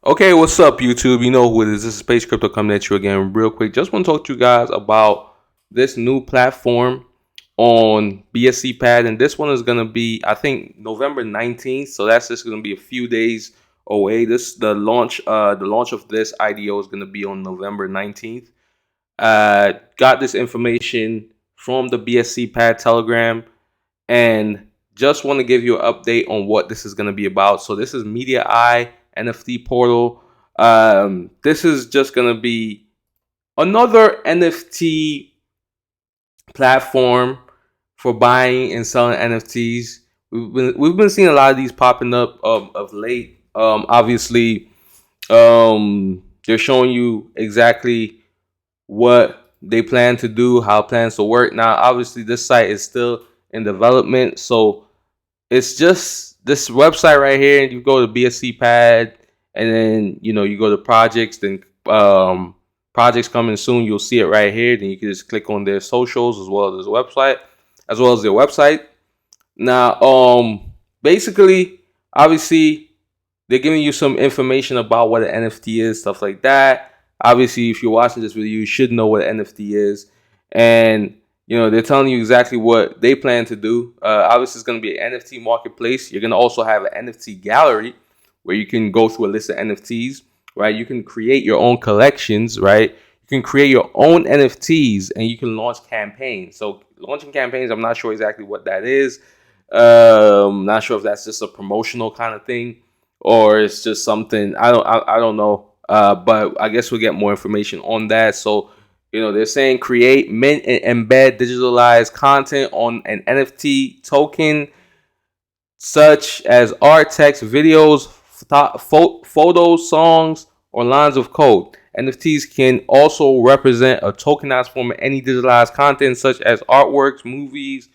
Okay, what's up, YouTube? You know who it is. This is Space Crypto coming at you again real quick. Just want to talk to you guys about this new platform on BSCpad, and this one is gonna be, I think, November 19th. So that's just gonna be a few days away. The launch of this IDO is gonna be on November 19th. Got this information from the BSCpad Telegram, and just want to give you an update on what this is going to be about. So this is Media Eye NFT portal. This is just going to be another NFT platform for buying and selling NFTs. We've been seeing a lot of these popping up of late. Obviously, they're showing you exactly what they plan to do, how it plans to work. Now, obviously, this site is still in development, so it's just this website right here. And you go to bscpad, and then you go to projects. Then projects coming soon. You'll see it right here. Then you can just click on their socials as well as their website. Now, basically, obviously, they're giving you some information about what an NFT is, stuff like that. Obviously, if you're watching this video, you should know what an NFT is. And, they're telling you exactly what they plan to do. Obviously, it's going to be an NFT marketplace. You're going to also have an NFT gallery where you can go through a list of NFTs, right? You can create your own collections, right? You can create your own NFTs, and you can launch campaigns. So launching campaigns, I'm not sure exactly what that is. Not sure if that's just a promotional kind of thing, or it's just something I don't know. But I guess we'll get more information on that. So, they're saying create, mint, and embed digitalized content on an NFT token, such as art, text, videos, photos, songs, or lines of code. NFTs can also represent a tokenized form of any digitalized content, such as artworks, movies,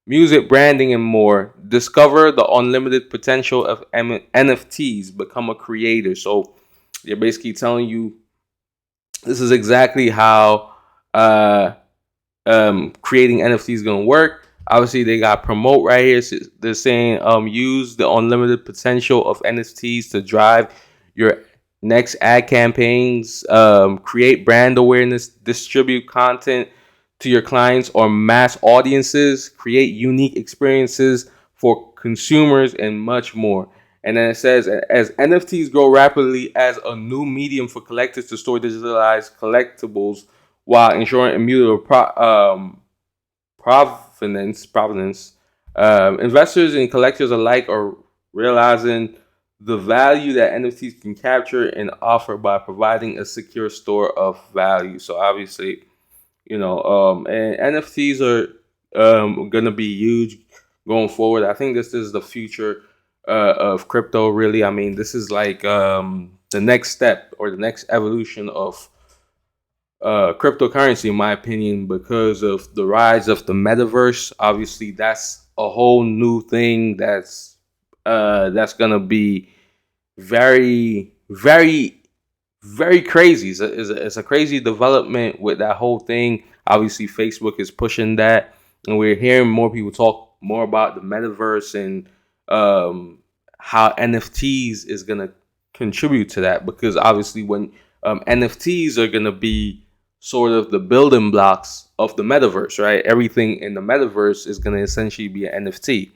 music, branding, and more. Discover the unlimited potential of NFTs. Become a creator. So they're basically telling you this is exactly how creating NFTs is going to work. Obviously, they got promote right here. So they're saying use the unlimited potential of NFTs to drive your next ad campaigns, create brand awareness, distribute content to your clients or mass audiences, create unique experiences for consumers, and much more. And then it says, as NFTs grow rapidly as a new medium for collectors to store digitalized collectibles while ensuring immutable provenance, investors and collectors alike are realizing the value that NFTs can capture and offer by providing a secure store of value. So obviously, and NFTs are going to be huge going forward. I think this is the future of crypto, really. I mean, this is like the next step or the next evolution of cryptocurrency, in my opinion, because of the rise of the metaverse. Obviously, that's a whole new thing that's gonna be very, very, very crazy. It's a crazy development with that whole thing. Obviously, Facebook is pushing that, and we're hearing more people talk more about the metaverse and how NFTs is gonna contribute to that. Because obviously, when NFTs are gonna be sort of the building blocks of the metaverse, right? Everything in the metaverse is gonna essentially be an NFT.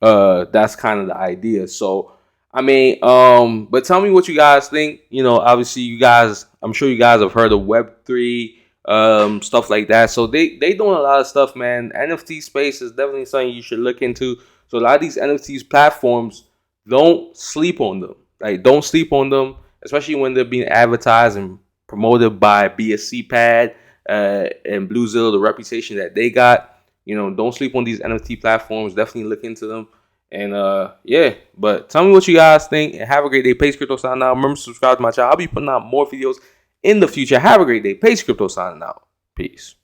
That's kind of the idea. So, I mean, but tell me what you guys think. Obviously, I'm sure you guys have heard of Web3, stuff like that. So they doing a lot of stuff, man. NFT space is definitely something you should look into. So a lot of these NFTs platforms, don't sleep on them. Like, don't sleep on them, especially when they're being advertised and promoted by BSCpad and Bluezilla, the reputation that they got. Don't sleep on these NFT platforms. Definitely look into them. And yeah, but tell me what you guys think, and have a great day. Pace Crypto signing out. Remember to subscribe to my channel. I'll be putting out more videos in the future. Have a great day. Pace Crypto signing out. Peace.